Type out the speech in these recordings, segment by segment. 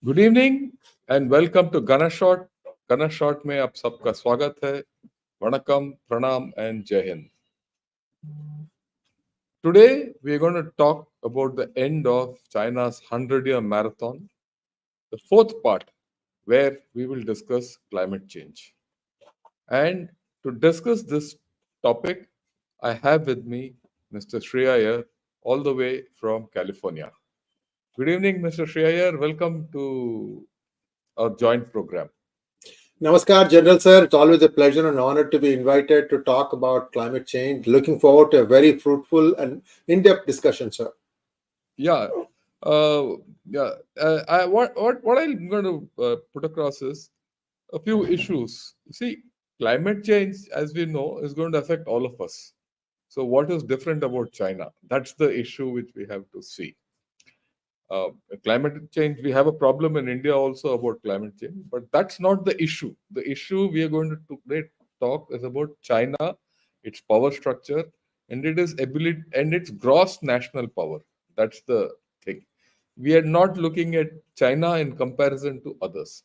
Good evening and welcome to Gana shot. Gana shot में आप सबका स्वागत है। वणकम, प्रणाम एंड जय Hind. Today we are going to talk about the end of China's 100-year marathon, the fourth part, where we will discuss climate change. And to discuss this topic, I have with me Mr. Shreya Iyer, all the way from California. Good evening, Mr. Shreya Iyer. Welcome to our joint program. Namaskar, General Sir. It's always a pleasure and honor to be invited to talk about climate change. Looking forward to a very fruitful and in-depth discussion, sir. Yeah, uh, yeah. What I'm going to put across is a few issues. See, climate change, as we know, is going to affect all of us. So, what is different about China? That's the issue which we have to see. Uh, Climate change, we have a problem in India also about climate change, but that's not the issue. The issue we are going to today talk is about China, its power structure, and it is ability and its gross national power. That's the thing. We are not looking at China in comparison to others.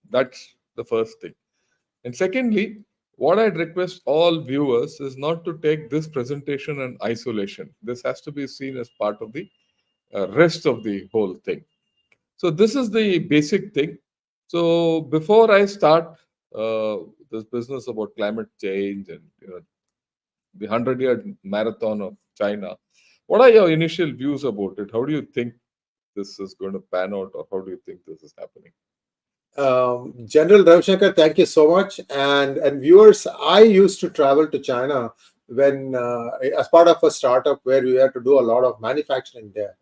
That's the first thing. And secondly, what I'd request all viewers is not to take this presentation in isolation. This has to be seen as part of the rest of the whole thing. So this is the basic thing. So before I start uh, this business about climate change and the 100-year marathon of China, what are your initial views about it? How do you think this is going to pan out, or how do you think this is happening? General Ravishankar, thank you so much. And viewers, I used to travel to China when, as part of a startup where we had to do a lot of manufacturing there.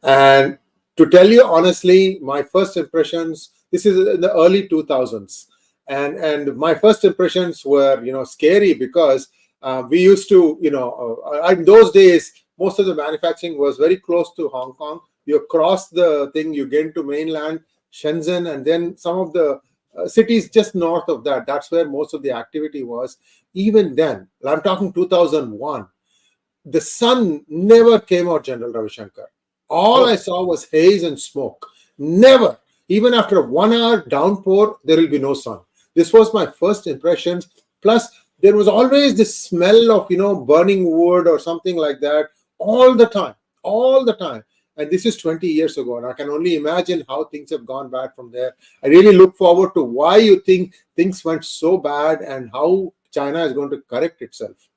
And to tell you honestly, my first impressions, this is in the early 2000s. And my first impressions were, scary because we used to, in those days, most of the manufacturing was very close to Hong Kong. You cross the thing, you get into mainland, Shenzhen, and then some of the cities just north of that. That's where most of the activity was. Even then, I'm talking 2001, the sun never came out, General Ravishankar. All I Oh, saw was haze and smoke. Never. Even after a 1 hour downpour, there will be no sun. This was my first impressions. Plus, there was always this smell of, burning wood or something like that all the time. All the time. And this is 20 years ago. And I can only imagine how things have gone bad from there. I really look forward to why you think things went so bad and how China is going to correct itself.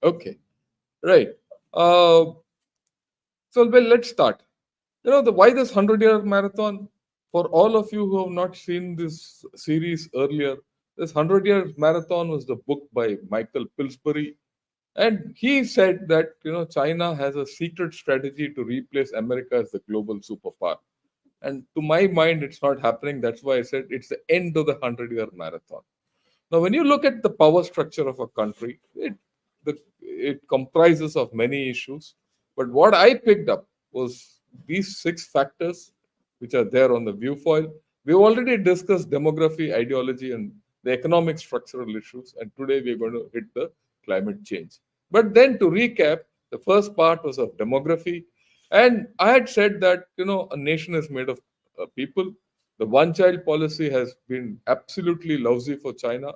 okay, right. Uh, well, let's start. The why this 100-year marathon? For all of you who have not seen this series earlier, this 100-year marathon was the book by Michael Pillsbury, and he said that China has a secret strategy to replace America as the global superpower. And to my mind, it's not happening. That's why I said it's the end of the 100-year marathon. Now, when you look at the power structure of a country, it comprises of many issues. But what I picked up was these six factors which are there on the view foil. We've already discussed demography, ideology, and the economic structural issues. And today we're going to hit the climate change. But then to recap, the first part was of demography. And I had said that, a nation is made of people. The one child policy has been absolutely lousy for China.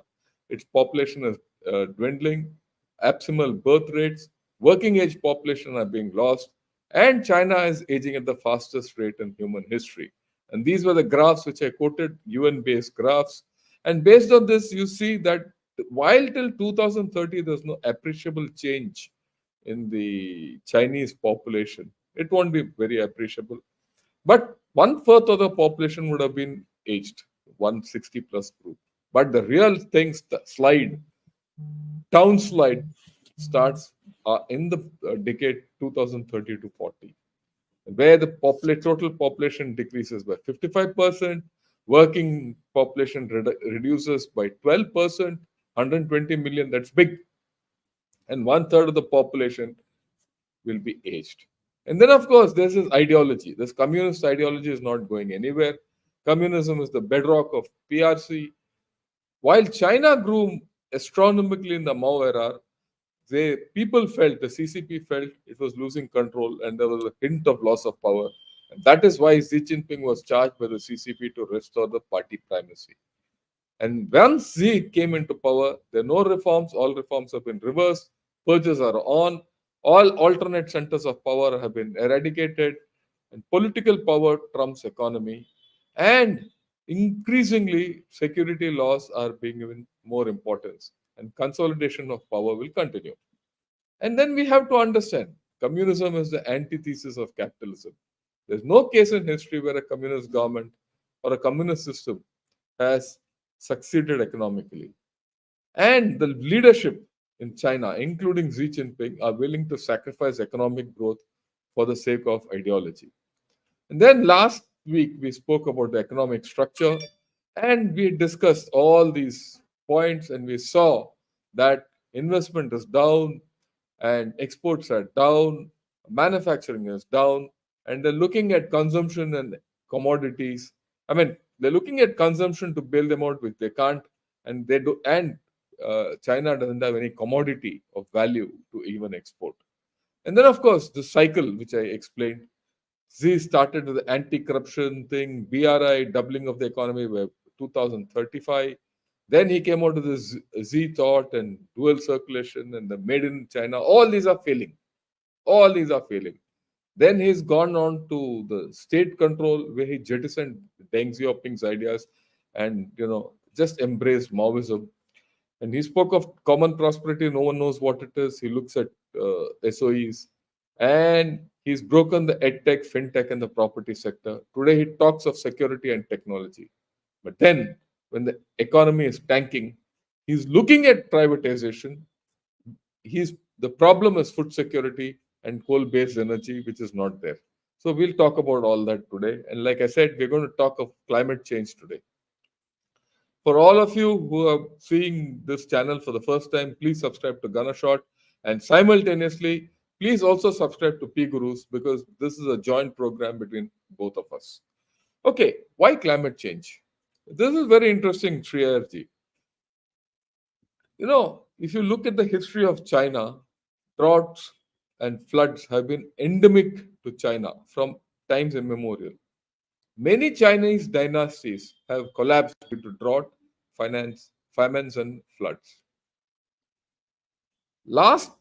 Its population is dwindling, abysmal birth rates, working age population are being lost, and China is aging at the fastest rate in human history. And these were the graphs which I quoted, UN based graphs. And based on this, you see that while till 2030 there's no appreciable change in the Chinese population, it won't be very appreciable. But one fourth of the population would have been aged, 160 plus group. But the real things, the slide, downslide starts in the decade 2030 to 40, where the total population decreases by 55%, working population reduces by 12%, 120 million, that's big, and one third of the population will be aged. And then, of course, there's this ideology. This communist ideology is not going anywhere. Communism is the bedrock of PRC. While China grew astronomically in the Mao era, the CCP felt it was losing control and there was a hint of loss of power. That is why Xi Jinping was charged by the CCP to restore the party primacy. And once Xi came into power, there are no reforms. All reforms have been reversed. Purges are on. All alternate centers of power have been eradicated. And political power trumps economy. And increasingly, security laws are being given more importance. And consolidation of power will continue. And then we have to understand communism is the antithesis of capitalism. There's no case in history where a communist government or a communist system has succeeded economically. And the leadership in China, including Xi Jinping, are willing to sacrifice economic growth for the sake of ideology. And then last week, we spoke about the economic structure and we discussed all these points, and we saw that investment is down and exports are down, manufacturing is down, and they're looking at consumption and commodities. I mean, they're looking at consumption to bail them out, which they can't, and they do. And China doesn't have any commodity of value to even export. And then, of course, the cycle which I explained. Z started with the anti-corruption thing, BRI doubling of the economy by 2035. Then he came out with this Z thought and dual circulation and the made in China. All these are failing. All these are failing. Then he's gone on to the state control where he jettisoned Deng Xiaoping's ideas and just embraced Maoism. And he spoke of common prosperity. No one knows what it is. He looks at SOEs. And he's broken the edtech, fintech, and the property sector. Today, he talks of security and technology. But then, when the economy is tanking, he's looking at privatization. The problem is food security and coal-based energy, which is not there. So we'll talk about all that today. And like I said, we're going to talk of climate change today. For all of you who are seeing this channel for the first time, please subscribe to Ganashot, and simultaneously, please also subscribe to P Gurus because this is a joint program between both of us. Okay, why climate change? This is very interesting, Shriyarji. If you look at the history of China, droughts and floods have been endemic to China from times immemorial. Many Chinese dynasties have collapsed due to drought, famines, and floods. Last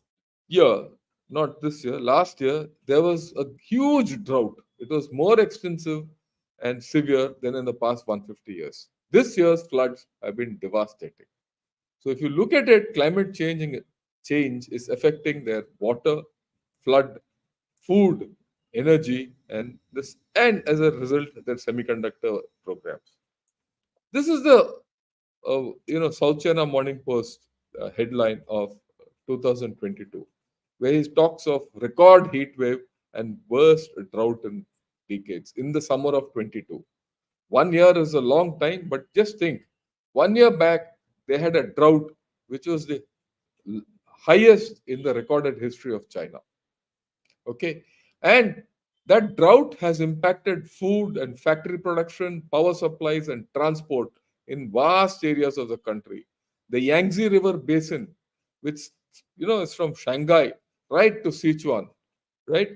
year, not this year, last year, there was a huge drought. It was more extensive and severe than in the past 150 years. This year's floods have been devastating. So if you look at it, change is affecting their water, flood, food, energy, and as a result, their semiconductor programs. This is the South China Morning Post headline of 2022, where he talks of record heat wave and worst drought in decades in the summer of 22. 1 year is a long time, but just think, 1 year back they had a drought which was the highest in the recorded history of China. Okay, and that drought has impacted food and factory production, power supplies, and transport in vast areas of the country. The Yangtze River Basin, which is from Shanghai right to Sichuan, right,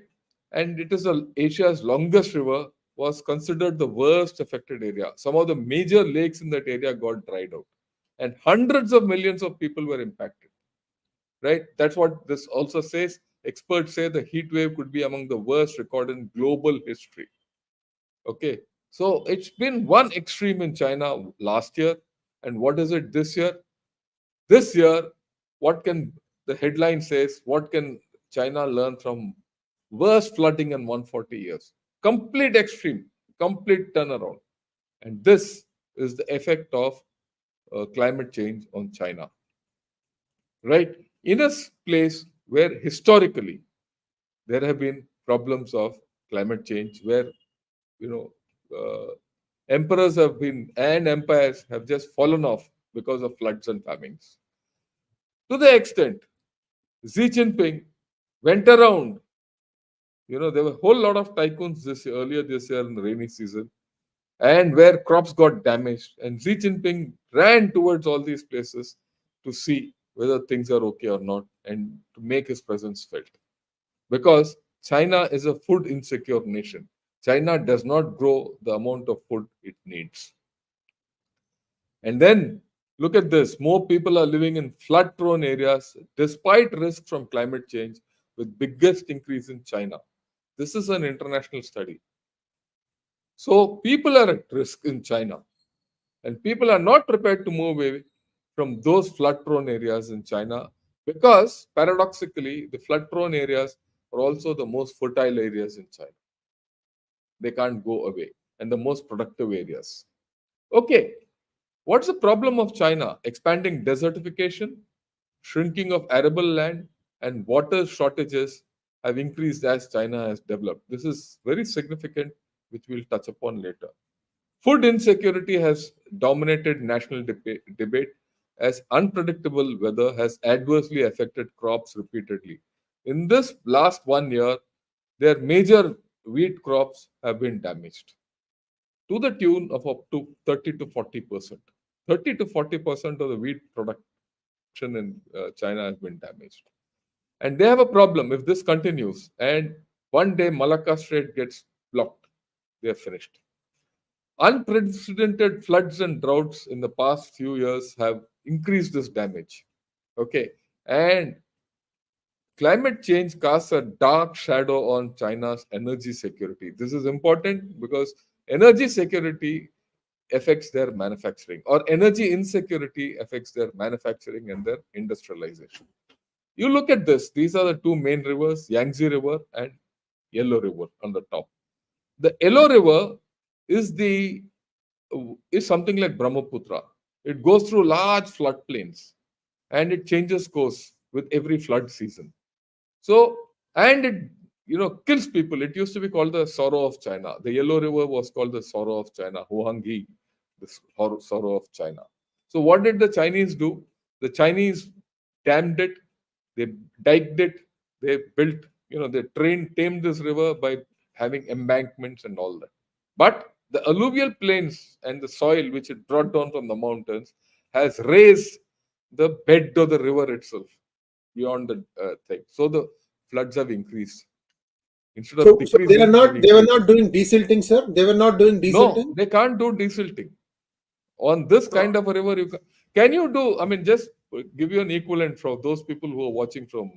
and it is Asia's longest river, was considered the worst affected area. Some of the major lakes in that area got dried out, and hundreds of millions of people were impacted. Right, that's what this also says. Experts say the heat wave could be among the worst recorded in global history. Okay, so it's been one extreme in China last year, and what is it this year? This year, what can the headline says? What can China learn from worst flooding in 140 years? Complete extreme, complete turnaround, and this is the effect of climate change on China. Right, in a place where historically there have been problems of climate change, where you know emperors have been and empires have just fallen off because of floods and famines. To the extent Xi Jinping went around, there were a whole lot of tycoons earlier this year in the rainy season, and where crops got damaged, and Xi Jinping ran towards all these places to see whether things are okay or not, and to make his presence felt. Because China is a food insecure nation. China does not grow the amount of food it needs. And then look at this, more people are living in flood prone areas despite risks from climate change, with biggest increase in China. This is an international study. So people are at risk in China, and people are not prepared to move away from those flood prone areas in China, because paradoxically, the flood prone areas are also the most fertile areas in China. They can't go away, and the most productive areas. Okay, what's the problem of China? Expanding desertification, shrinking of arable land, and water shortages have increased as China has developed. This is very significant, which we'll touch upon later. Food insecurity has dominated national debate, as unpredictable weather has adversely affected crops repeatedly. In this last 1 year, their major wheat crops have been damaged to the tune of up to 30 to 40%. 30 to 40% of the wheat production in China has been damaged. And they have a problem if this continues. And one day Malacca Strait gets blocked, they are finished. Unprecedented floods and droughts in the past few years have increased this damage. Okay. And climate change casts a dark shadow on China's energy security. This is important because energy security affects their manufacturing, or energy insecurity affects their manufacturing and their industrialization. You look at this, these are the two main rivers, Yangtze River and Yellow River on the top. The Yellow River is the is something like Brahmaputra. It goes through large floodplains and it changes course with every flood season. So, and it kills people. It used to be called the sorrow of China. The Yellow River was called the sorrow of China, Huanghe, the sorrow of China. So, what did the Chinese do? The Chinese dammed it, they diked it, they built, they tamed this river by having embankments and all that. But the alluvial plains and the soil which it brought down from the mountains has raised the bed of the river itself beyond the thing. So the floods have increased. Instead of So decreasing, they've they were increased. not doing desilting, sir. They were not doing No, desilting. they can't do desilting. On this kind of a river, can you do, I mean, just give you an equivalent for those people who are watching from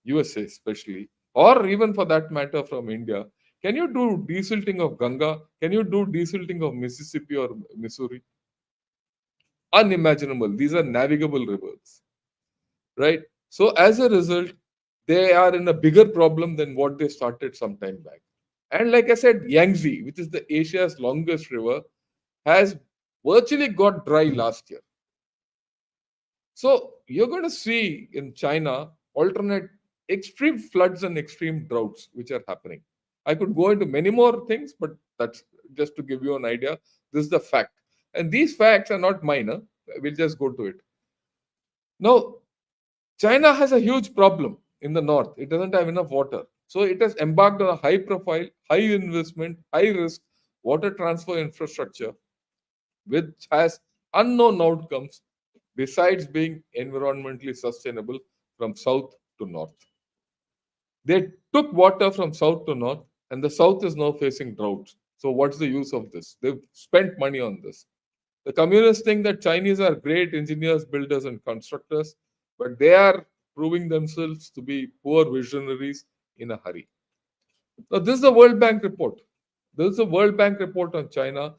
USA especially, or even for that matter from India. Can you do desilting of Ganga? Can you do desilting of Mississippi or Missouri? Unimaginable. These are navigable rivers, right? So as a result, they are in a bigger problem than what they started some time back. And like I said, Yangtze, which is the Asia's longest river, has virtually got dry last year. So you're going to see in China alternate extreme floods and extreme droughts which are happening. I could go into many more things, but that's just to give you an idea. This is the fact. And these facts are not minor. We'll just go to it. Now, China has a huge problem in the north. It doesn't have enough water. So it has embarked on a high profile, high investment, high risk water transfer infrastructure, which has unknown outcomes besides being environmentally sustainable from south to north. They took water from south to north, and the south is now facing droughts. So, what's the use of this? They've spent money on this. The communists think that Chinese are great engineers, builders, and constructors, but they are proving themselves to be poor visionaries in a hurry. Now, this is the World Bank report. This is a World Bank report on China,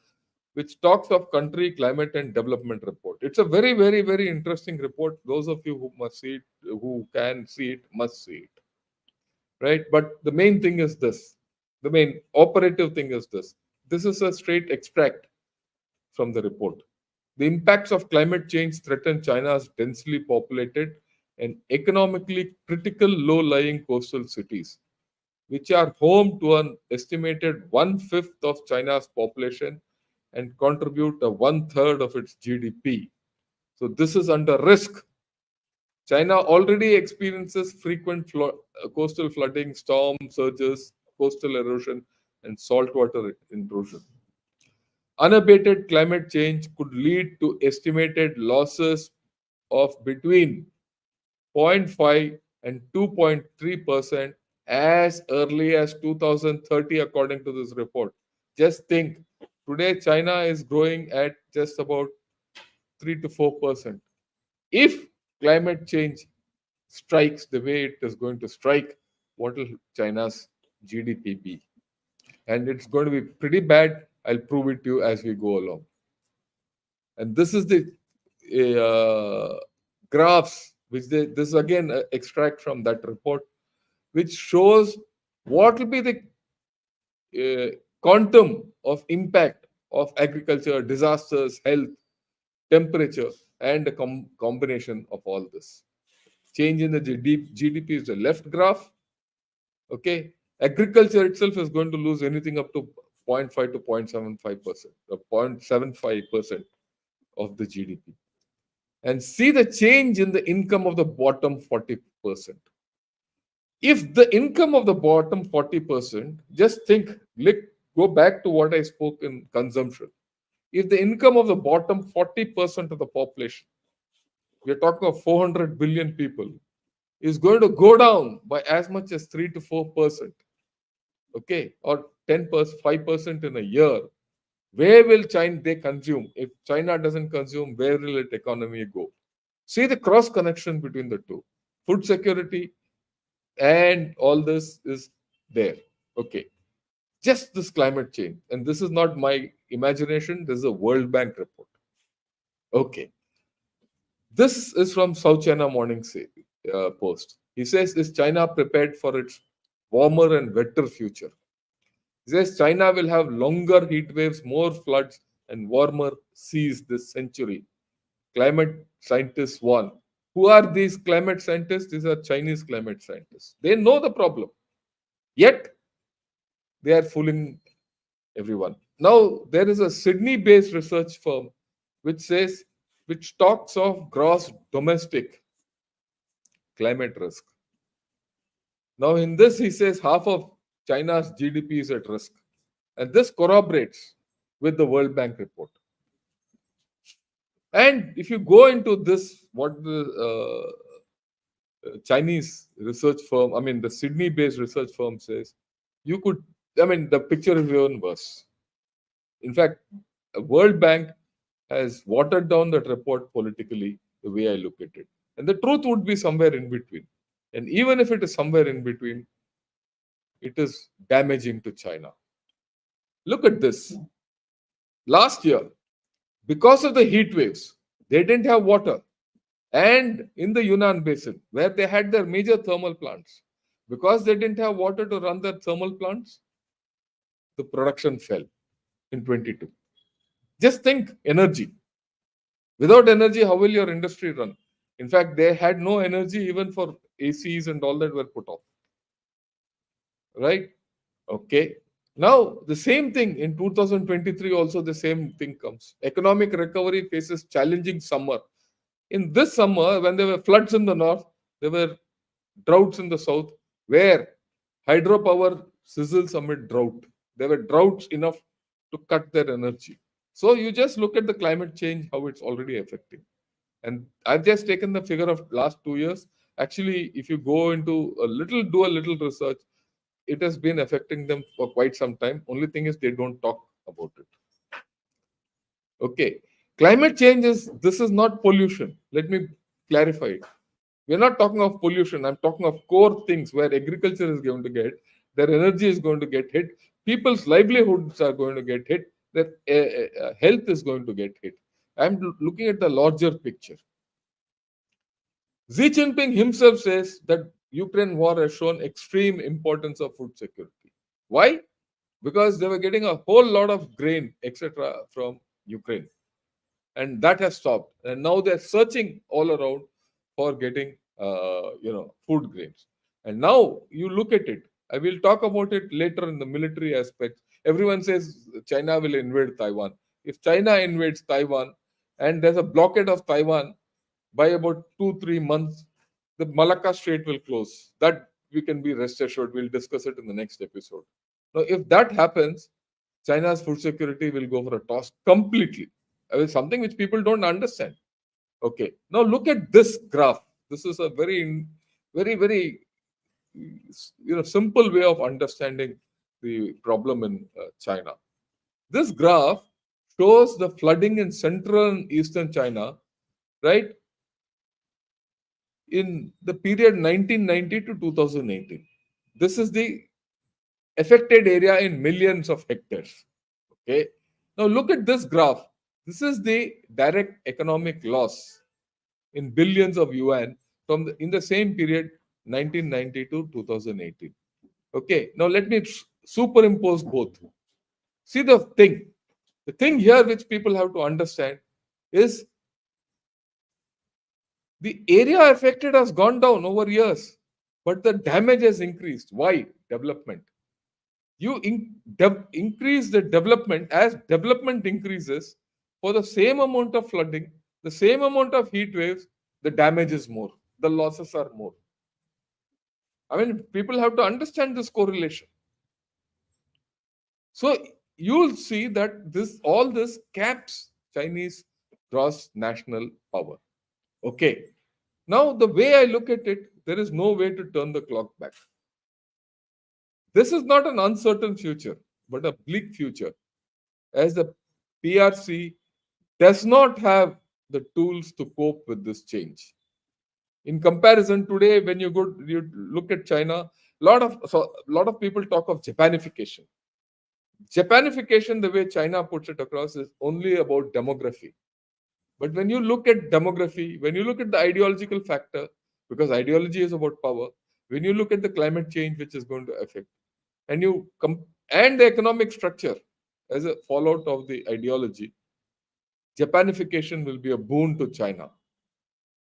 which talks of country, climate, and development report. It's a very, very, very interesting report. Those of you who must see it, who can see it, must see it. Right? But the main thing is this. The main operative thing is this. This is a straight extract from the report. The impacts of climate change threaten China's densely populated and economically critical low-lying coastal cities, which are home to an estimated one-fifth of China's population and contribute a one-third of its GDP. So this is under risk. China already experiences frequent coastal flooding, storm surges, coastal erosion, and saltwater intrusion. Unabated climate change could lead to estimated losses of between 0.5 and 2.3% as early as 2030, according to this report. Just think, today China is growing at just about 3 to 4%. If climate change strikes the way it is going to strike, what will China's GDP be? And it's going to be pretty bad. I'll prove it to you as we go along. And this is the uh, graphs which this again extract from that report, which shows what will be the quantum of impact of agriculture, disasters, health, temperature, and a combination of all this. Change in the GDP is the left graph. Okay, agriculture itself is going to lose anything up to 0.5 to 0.75%, or 0.75% of the GDP. And see the change in the income of the bottom 40%. If the income of the bottom 40%, just think, go back to what I spoke in consumption. If the income of the bottom 40% of the population, we are talking of 400 billion people, is going to go down by as much as 3 to 4%, okay, or 10%, 5% in a year, where will China they consume? If China doesn't consume, where will its economy go? See the cross connection between the two. Food security and all this is there. Okay. Just this climate change. And this is not my imagination, this is a World Bank report. Okay. This is from South China Morning Post. He says, is China prepared for its warmer and wetter future? He says China will have longer heat waves, more floods, and warmer seas this century. Climate scientists warn. Who are these climate scientists? These are Chinese climate scientists. They know the problem, yet they are fooling everyone. Now, there is a Sydney based research firm which talks of gross domestic climate risk. Now, in this, he says half of China's GDP is at risk. And this corroborates with the World Bank report. And if you go into this, what the Chinese research firm, I mean, the Sydney based research firm says, you could, I mean, the picture is even worse. In fact, the World Bank has watered down that report politically, the way I look at it. And the truth would be somewhere in between. And even if it is somewhere in between, it is damaging to China. Look at this. Last year, because of the heat waves, they didn't have water. And in the Yunnan Basin, where they had their major thermal plants, because they didn't have water to run their thermal plants, the production fell in 22. Just think energy. Without energy, how will your industry run? In fact, they had no energy even for ACs and all that were put off. Right? Okay. Now, the same thing in 2023, also the same thing comes. Economic recovery faces challenging summer. In this summer, when there were floods in the north, there were droughts in the south, where hydropower sizzles amid drought. There were droughts enough to cut their energy. So you just look at the climate change, how it's already affecting. And I've just taken the figure of last 2 years. Actually, if you go into do a little research, it has been affecting them for quite some time. Only thing is they don't talk about it. Okay. Climate change this is not pollution. Let me clarify it. We're not talking of pollution. I'm talking of core things where agriculture is going to get, their energy is going to get hit, people's livelihoods are going to get hit, their health is going to get hit. I'm looking at the larger picture. Xi Jinping himself says that Ukraine war has shown extreme importance of food security. Why? Because they were getting a whole lot of grain, etc., from Ukraine, and that has stopped. And now they're searching all around for getting, food grains. And now you look at it. I will talk about it later in the military aspect. Everyone says China will invade Taiwan. If China invades Taiwan and there's a blockade of Taiwan, by about 2-3 months, the Malacca Strait will close. That we can be rest assured. We'll discuss it in the next episode. Now, if that happens, China's food security will go for a toss completely. Something which people don't understand. Okay. Now look at this graph. This is a very, very, very simple way of understanding the problem in China. This graph shows the flooding in central and eastern China, right, in the period 1990 to 2018. This is the affected area in millions of hectares. Okay. Now look at this graph. This is the direct economic loss in billions of yuan in the same period 1990 to 2018. Okay. Now let me superimpose both. See the thing. The thing here which people have to understand is the area affected has gone down over years, but the damage has increased. Why? Development. Increase the development. As development increases, for the same amount of flooding, the same amount of heat waves, the damage is more, the losses are more. I mean, people have to understand this correlation. So you'll see that all this caps Chinese gross national power. Okay. Now the way I look at it, there is no way to turn the clock back. This is not an uncertain future, but a bleak future, as the PRC does not have the tools to cope with this change. In comparison, today when you look at China, lot of people talk of Japanification. Japanification, the way China puts it across, is only about demography. But when you look at demography, when you look at the ideological factor, because ideology is about power, when you look at the climate change which is going to affect, and and the economic structure as a fallout of the ideology, Japanification will be a boon to China.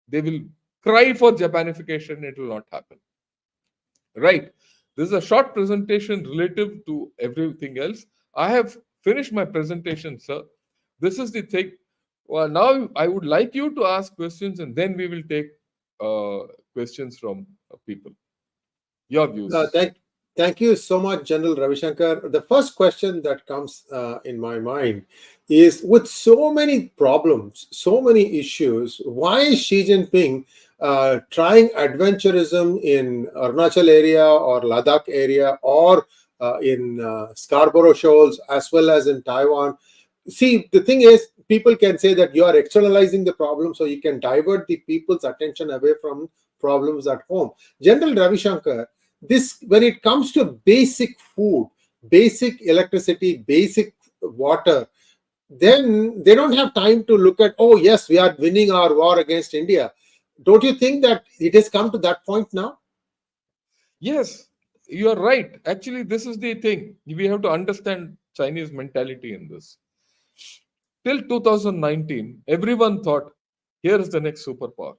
They will cry for Japanification, it will not happen. Right. This is a short presentation relative to everything else. I have finished my presentation, sir. This is the thing. Well, now I would like you to ask questions and then we will take questions from people. Your Uh, views. thank, Thank you so much, General Ravi Shankar. The first question that comes in my mind is, with so many problems, so many issues, why is Xi Jinping trying adventurism in Arunachal area or Ladakh area or in Scarborough Shoals as well as in Taiwan? See, the thing is, people can say that you are externalizing the problem so you can divert the people's attention away from problems at home. General Ravi Shankar, this, when it comes to basic food, basic electricity, basic water, then they don't have time to look at, oh yes, we are winning our war against India. Don't you think that it has come to that point now? Yes, you are right. Actually, this is the thing. We have to understand Chinese mentality in this. Till 2019, everyone thought, here is the next superpower.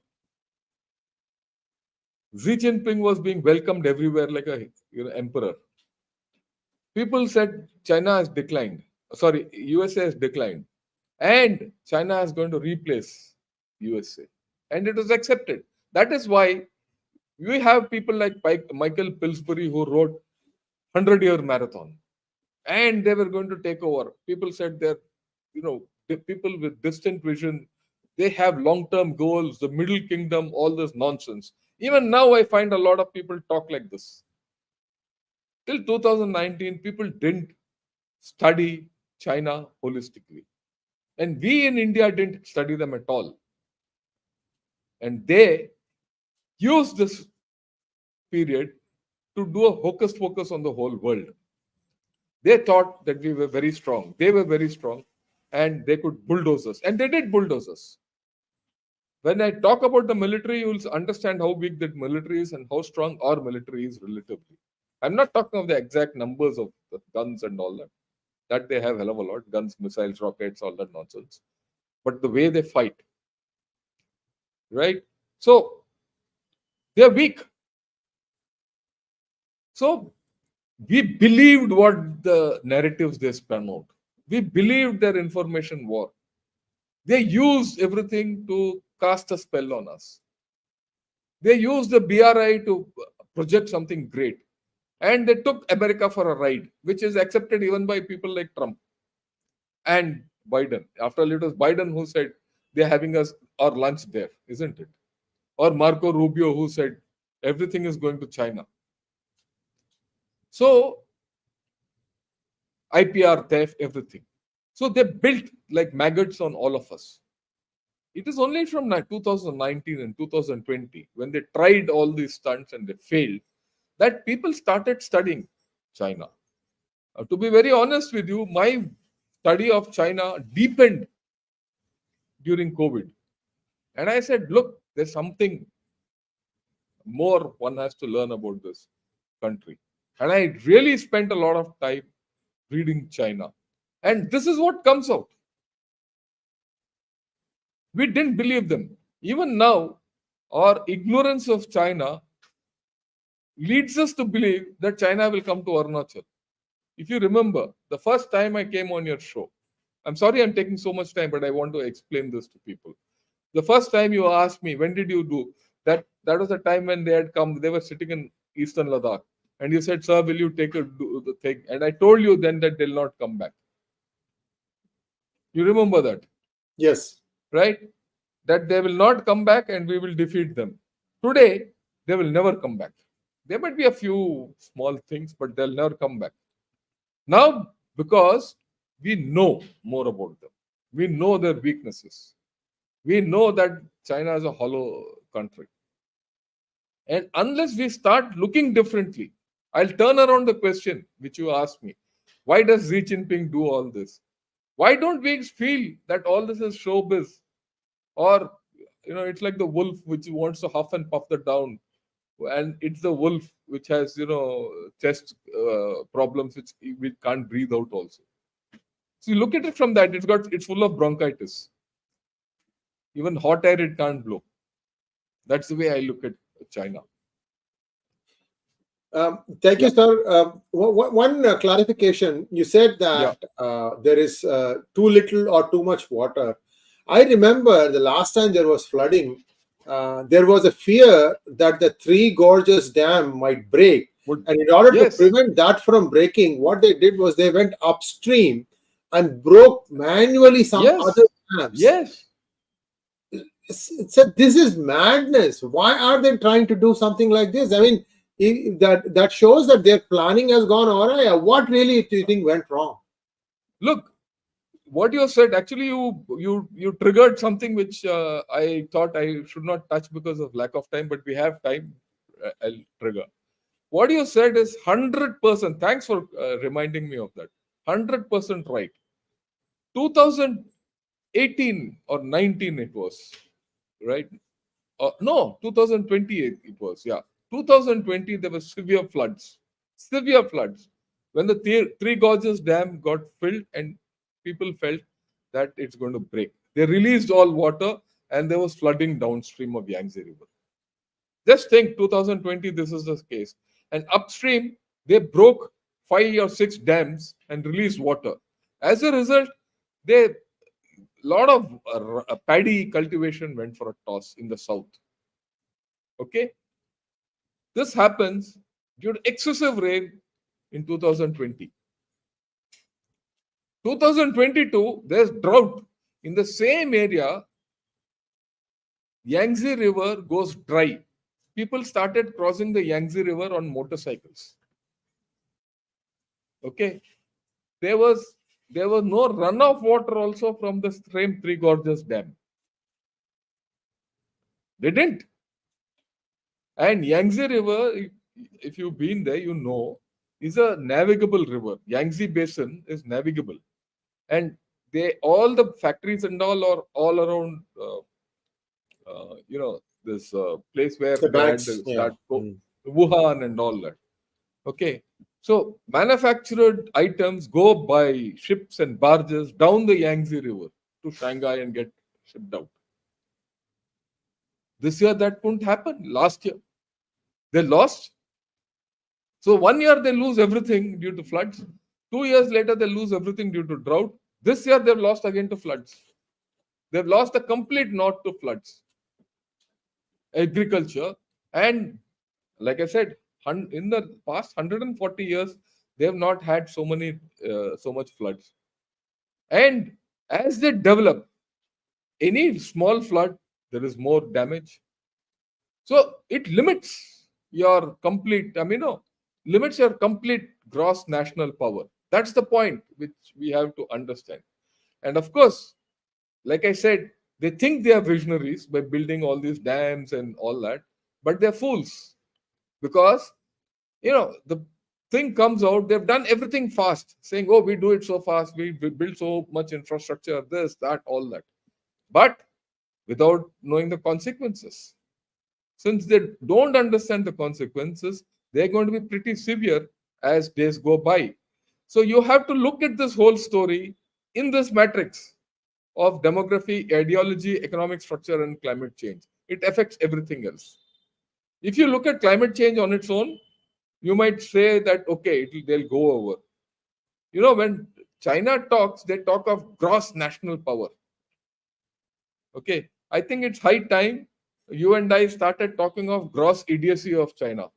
Xi Jinping was being welcomed everywhere like a emperor. People said China has declined. Sorry, USA has declined. And China is going to replace USA. And it was accepted. That is why we have people like Michael Pillsbury who wrote 100-year marathon. And they were going to take over. People said the people with distant vision, they have long-term goals, the Middle Kingdom, all this nonsense. Even now, I find a lot of people talk like this. Till 2019, people didn't study China holistically. And we in India didn't study them at all. And they used this period to do a hocus pocus on the whole world. They thought that we were very strong. They were very strong and they could bulldoze us. And they did bulldoze us. When I talk about the military, you will understand how big that military is and how strong our military is relatively. I'm not talking of the exact numbers of the guns and all that. That they have hell of a lot. Guns, missiles, rockets, all that nonsense. But the way they fight, right? So they're weak. So we believed what the narratives they spun out. We believed their information war. They used everything to cast a spell on us. They used the BRI to project something great. And they took America for a ride, which is accepted even by people like Trump and Biden. After all, it was Biden who said they're having us our lunch there, isn't it? Or Marco Rubio who said everything is going to China. So IPR theft, everything. So they built like maggots on all of us. It is only from 2019 and 2020, when they tried all these stunts and they failed, that people started studying China. To be very honest with you, my study of China deepened during COVID. And I said, look, there's something more one has to learn about this country. And I really spent a lot of time reading China. And this is what comes out. We didn't believe them. Even now, our ignorance of China leads us to believe that China will come to Arunachal. If you remember, the first time I came on your show, I'm sorry I'm taking so much time, but I want to explain this to people. The first time you asked me, when did you do that? That was the time when they had come, they were sitting in Eastern Ladakh. And you said, sir, will you take a do the thing? And I told you then that they'll not come back. You remember that, Yes. right? That they will not come back and we will defeat them. Today, they will never come back. There might be a few small things, but they'll never come back. Now, because we know more about them, we know their weaknesses, we know that China is a hollow country. And unless we start looking differently, I'll turn around the question which you asked me. Why does Xi Jinping do all this? Why don't we feel that all this is showbiz? Or, it's like the wolf which wants to huff and puff the down. And it's the wolf which has, chest problems which we can't breathe out also. So you look at it from that, it's full of bronchitis. Even hot air it can't blow. That's the way I look at China. Thank you, Yeah, sir. One clarification. You said yeah, that there is too little or too much water. I remember the last time there was flooding, there was a fear that the Three Gorges Dam might break. would And in order to yes, prevent that from breaking, what they did was they went upstream and broke manually some yes, other dams. yes. So this is madness. Why are they trying to do something like this? I mean, that shows that their planning has gone awry. What really do you think went wrong? Look, what you said actually, you triggered something which I thought I should not touch because of lack of time, but we have time. I'll trigger. What you said is 100%. Thanks for reminding me of that. 100% right. 2018 or 19 it was, right? No, 2020 it was. Yeah, 2020 there were severe floods. Severe floods. When the Three Gorges Dam got filled and people felt that it's going to break. They released all water and there was flooding downstream of Yangtze River. Just think 2020, this is the case. And upstream, they broke 5 or 6 dams and released water. As a result, they lot of paddy cultivation went for a toss in the south. Okay, this happens due to excessive rain in 2020. 2022, there's drought in the same area. Yangtze River goes dry. People started crossing the Yangtze River on motorcycles. Okay, there was there was no runoff water also from the same Three Gorges Dam. They didn't. And Yangtze River, if you've been there, you know, is a navigable river. Yangtze Basin is navigable, and they all the factories and all are all around. This place where The they had banks, yeah. that Wuhan and all that. Okay, so manufactured items go by ships and barges down the Yangtze River to Shanghai and get shipped out. This year that couldn't happen. Last year they lost. So 1 year they lose everything due to floods. 2 years later they lose everything due to drought. This year they've lost again to floods. They've lost the complete north to floods. Agriculture, and like I said, in the past 140 years they have not had so much floods. And as they develop, any small flood, there is more damage. So it limits your complete. I mean, no. limits your complete gross national power. That's the point which we have to understand. And of course, like I said, they think they are visionaries by building all these dams and all that, but they're fools because the thing comes out. They've done everything fast, saying, "Oh, we do it so fast. We build so much infrastructure, this, that, all that," but without knowing the consequences. Since they don't understand the consequences, they're going to be pretty severe as days go by. So you have to look at this whole story in this matrix of demography, ideology, economic structure, and climate change. It affects everything else. If you look at climate change on its own, you might say that okay, they'll go over. When China talks, they talk of gross national power. Okay, I think it's high time you and I started talking of gross idiocy of China.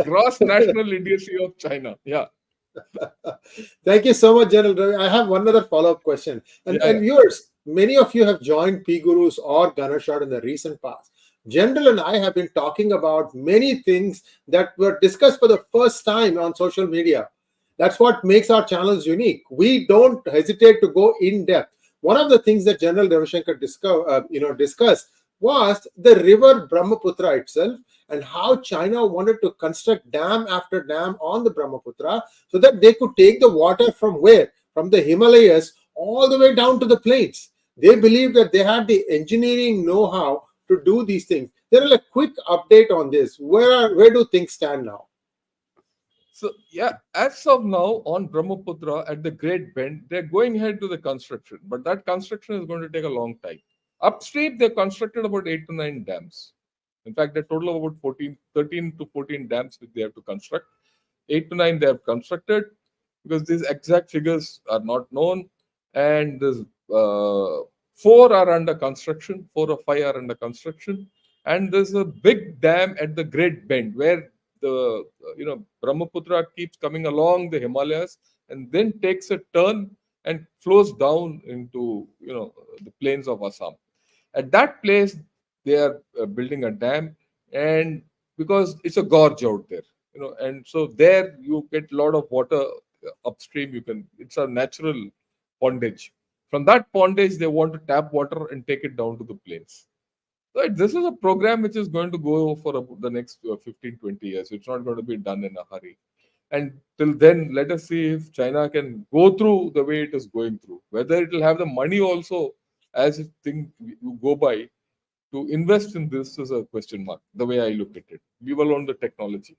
Gross national idiocy of China. Yeah, Thank you so much, General Ravi. I have one other follow-up question. And, yeah, and yeah. viewers, many of you have joined P Gurus or Ganashot in the recent past. General and I have been talking about many things that were discussed for the first time on social media. That's what makes our channels unique. We don't hesitate to go in depth. One of the things that General Ravishankar discussed was the river Brahmaputra itself and how China wanted to construct dam after dam on the Brahmaputra so that they could take the water from where? From the Himalayas all the way down to the plains. They believed that they had the engineering know-how to do these things. There is a quick update on this. Where do things stand now? So yeah, as of now on Brahmaputra at the Great Bend, they're going ahead to the construction, but that construction is going to take a long time. Upstream, they constructed about 8 to 9 dams. In fact, a total of about 13 to 14 dams which they have to construct. 8 to 9 they have constructed because these exact figures are not known, and there's four are under construction, 4 or 5 are under construction, and there's a big dam at the Great Bend where the Brahmaputra keeps coming along the Himalayas and then takes a turn and flows down into the plains of Assam. At that place, they are building a dam, and because it's a gorge out there, and so there you get a lot of water upstream. It's a natural pondage. From that pondage, they want to tap water and take it down to the plains. So this is a program which is going to go for the next 15, 20 years. It's not going to be done in a hurry. And till then, let us see if China can go through the way it is going through. Whether it will have the money also as if things go by to invest in this is a question mark, the way I look at it. We will own the technology.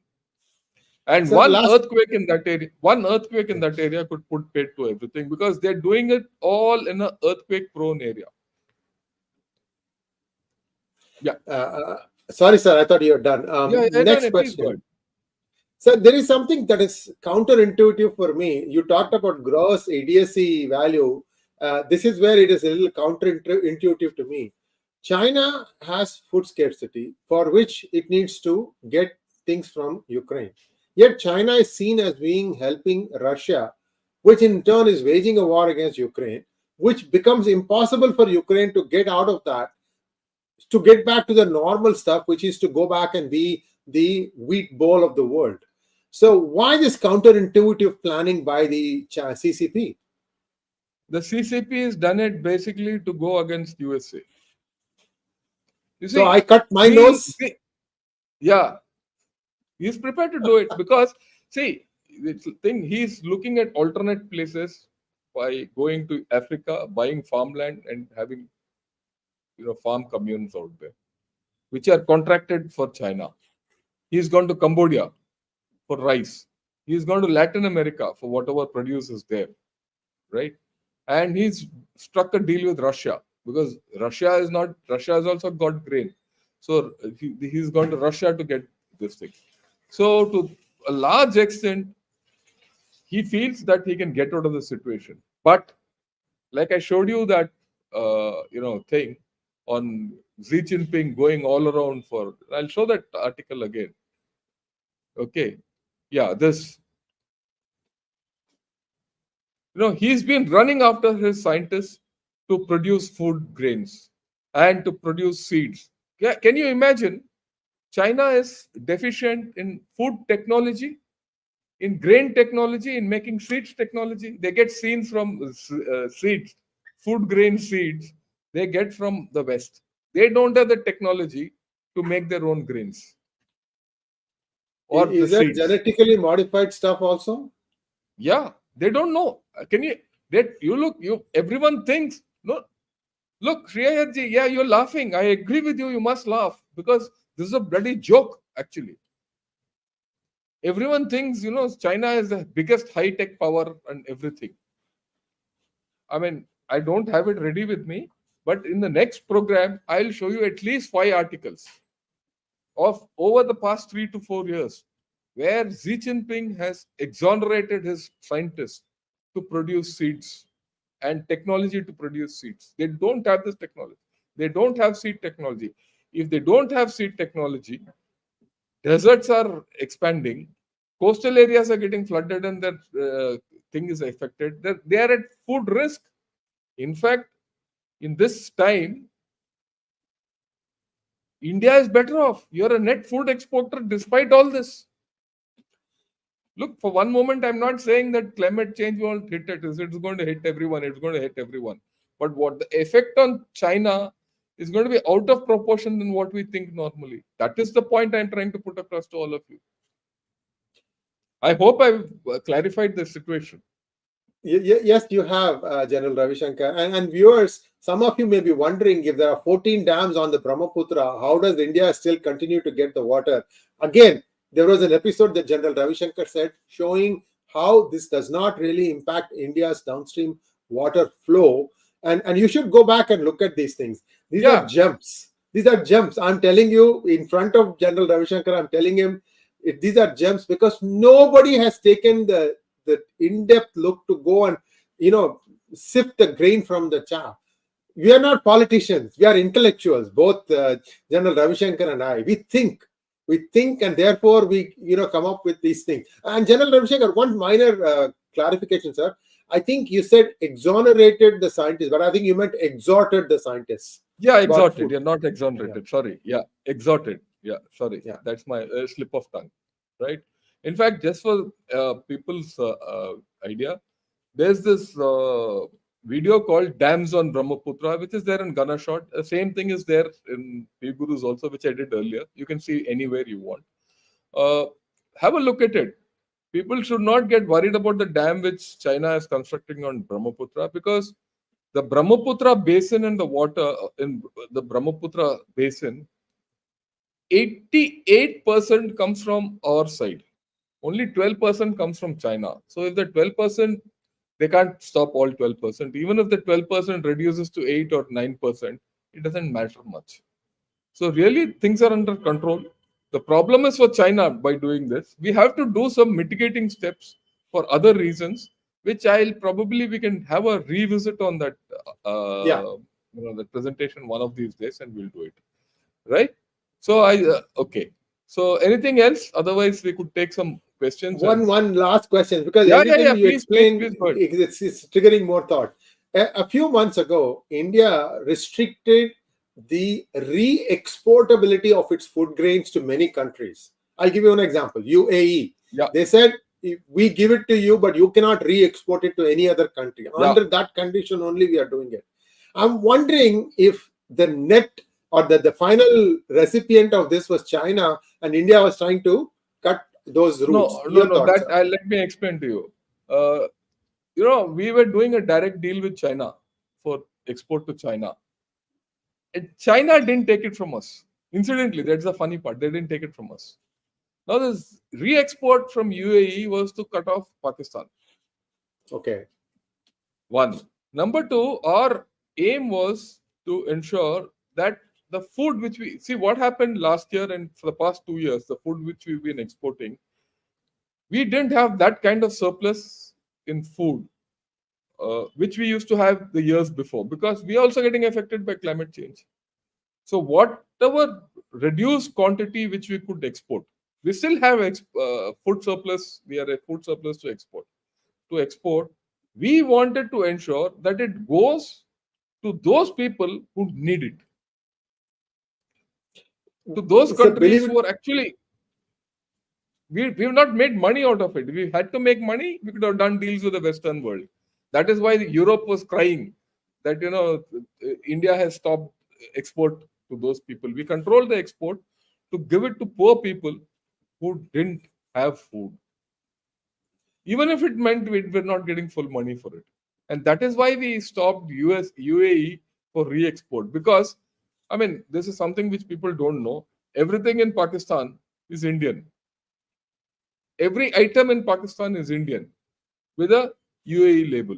And So last one earthquake in that area could put paid to everything because they're doing it all in an earthquake prone area. Yeah. sorry, sir, I thought you were done. Yeah, yeah, no, Next no, please go question. ahead. So there is something that is counterintuitive for me. You talked about gross idiocy value. This is where it is a little counterintuitive to me. China has food scarcity for which it needs to get things from Ukraine. Yet China is seen as being helping Russia, which in turn is waging a war against Ukraine, which becomes impossible for Ukraine to get out of that, to get back to the normal stuff, which is to go back and be the wheat bowl of the world. So why this counterintuitive planning by the CCP? The CCP has done it basically to go against USA. You So see, I cut my nose. yeah, he's prepared to do it because, see, the thing he's looking at alternate places by going to Africa, buying farmland, and having farm communes out there, which are contracted for China. He's gone to Cambodia for rice. He's gone to Latin America for whatever produce is there, right? And he's struck a deal with Russia because Russia has also got grain. So he's gone to Russia to get this thing. So to a large extent, he feels that he can get out of the situation. But like I showed you that thing on Xi Jinping going all around for. I'll show that article again. Okay, yeah, this. He's been running after his scientists to produce food grains and to produce seeds. Yeah, can you imagine? China is deficient in food technology, in grain technology, in making seeds technology. They get seeds from seeds, food grain seeds. They get from the West. They don't have the technology to make their own grains or the Is that seeds. genetically modified stuff also? Yeah, they don't know. Can you? That you look. You everyone thinks no. Look, Shreyaji, yeah, you're laughing. I agree with you. You must laugh because this is a bloody joke. Actually, everyone thinks China is the biggest high tech power and everything. I mean, I don't have it ready with me, but in the next program, I'll show you at least 5 articles of over the past 3 to 4 years where Xi Jinping has exonerated his scientists to produce seeds and technology to produce seeds. They don't have this technology. They don't have seed technology. If they don't have seed technology, deserts are expanding, coastal areas are getting flooded, and that thing is affected. They are at food risk. In fact, in this time, India is better off. You're a net food exporter despite all this. Look, for one moment, I'm not saying that climate change won't hit it. It's going to hit everyone. It's going to hit everyone. But what the effect on China is going to be out of proportion than what we think normally. That is the point I'm trying to put across to all of you. I hope I've clarified the situation. Yes, you have, General Ravi Shankar. And viewers, some of you may be wondering if there are 14 dams on the Brahmaputra, how does India still continue to get the water? Again, there was an episode that General Ravi Shankar said showing how this does not really impact India's downstream water flow. And you should go back and look at these things. These are Yeah, gems. These are gems. I'm telling you, in front of General Ravi Shankar, I'm telling him these are gems because nobody has taken the in-depth look to go and sift the grain from the chaff. We are not politicians, we are intellectuals, both General Ravi Shankar and I. We think and therefore we come up with these things. And General Ravi Shankar, one minor clarification, sir. I think you said exonerated the scientists, but I think you meant exhorted the scientists yeah, about exalted. food. Yeah, not Yeah, exonerated. Sorry. Yeah, exalted. Yeah, sorry. yeah. That's my slip of tongue. Right. In fact, just for people's idea, there's this video called Dams on Brahmaputra, which is there in Gunner Shot. The same thing is there in Gurus also, which I did earlier. You can see anywhere you want. Uh, have a look at it. People should not get worried about the dam which China is constructing on Brahmaputra because the Brahmaputra basin and the water in the Brahmaputra basin, 88% comes from our side. Only 12% comes from China. So if the 12%, they can't stop all 12%. Even if the 12% reduces to 8 or 9%, it doesn't matter much. So really, things are under control. The problem is for China by doing this. We have to do some mitigating steps for other reasons, which I'll probably we can have a revisit on that, Yeah. that presentation one of these days, and we'll do it. Right? So okay. So anything else? Otherwise, we could take some questions and One last question, because yeah, yeah, everything yeah. you Please, please, explained, please go ahead. it's triggering more thought. A few months ago, India restricted the re-exportability of its food grains to many countries. I'll give you an example. UAE. Yeah, They said, "If we give it to you, but you cannot re-export it to any other country. yeah. Under that condition only we are doing it." I'm wondering if the net or the final recipient of this was China and India was trying to cut those routes. No, no, Your no. thoughts, That sir? let me explain to you. Uh, we were doing a direct deal with China for export to China. And China didn't take it from us. Incidentally, that's the funny part. They didn't take it from us. Now, this re-export from UAE was to cut off Pakistan. Okay. One. Number two, our aim was to ensure that the food which we see what happened last year and for the past 2 years, the food which we've been exporting, we didn't have that kind of surplus in food which we used to have the years before because we are also getting affected by climate change. So whatever reduced quantity which we could export, we still have food surplus. We are a food surplus to export. To export, we wanted to ensure that it goes to those people who need it. to those So believe countries it. who are actually, we've not made money out of it. We had to make money. We could have done deals with the Western world. That is why Europe was crying that India has stopped export to those people. We control the export to give it to poor people who didn't have food, even if it meant we're not getting full money for it. And that is why we stopped UAE for re-export. Because, I mean, this is something which people don't know. Everything in Pakistan is Indian. Every item in Pakistan is Indian with a UAE label.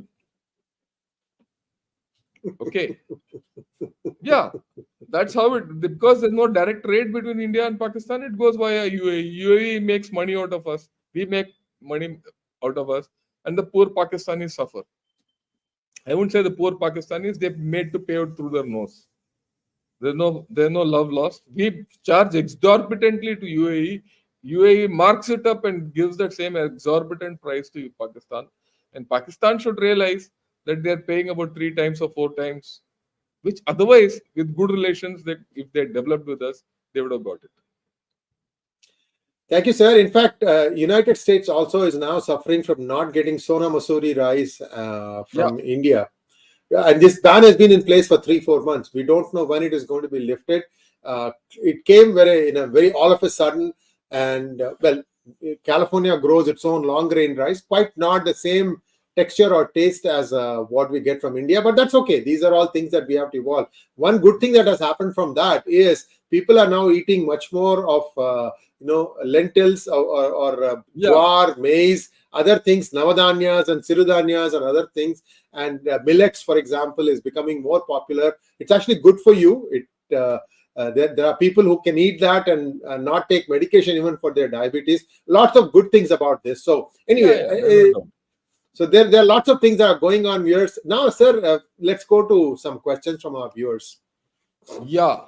Okay. Yeah. That's how it, because there's no direct trade between India and Pakistan, it goes via UAE. UAE makes money out of us. We make money out of us. And the poor Pakistanis suffer. I wouldn't say the poor Pakistanis, they're made to pay out through their nose. There's no love lost. We charge exorbitantly to UAE. UAE marks it up and gives that same exorbitant price to Pakistan. And Pakistan should realize that they're paying about 3 times or 4 times, which otherwise, with good relations, that if they developed with us, they would have got it. Thank you, sir. In fact, United States also is now suffering from not getting Sona Masuri rice Yeah, from India. And this ban has been in place for 3-4 months. We don't know when it is going to be lifted. It came very all of a sudden, and California grows its own long grain rice, quite not the same texture or taste as what we get from India, but that's okay. These are all things that we have to evolve. One good thing that has happened from that is people are now eating much more of lentils or yeah, jowar, maize, other things, navadanyas and sirudanyas and other things, and millets, for example, is becoming more popular. It's actually good for you. There are people who can eat that and not take medication even for their diabetes. Lots of good things about this. So yeah, anyway, yeah. There's no doubt. so there are lots of things that are going on, viewers. Now, sir, let's go to some questions from our viewers. Yeah.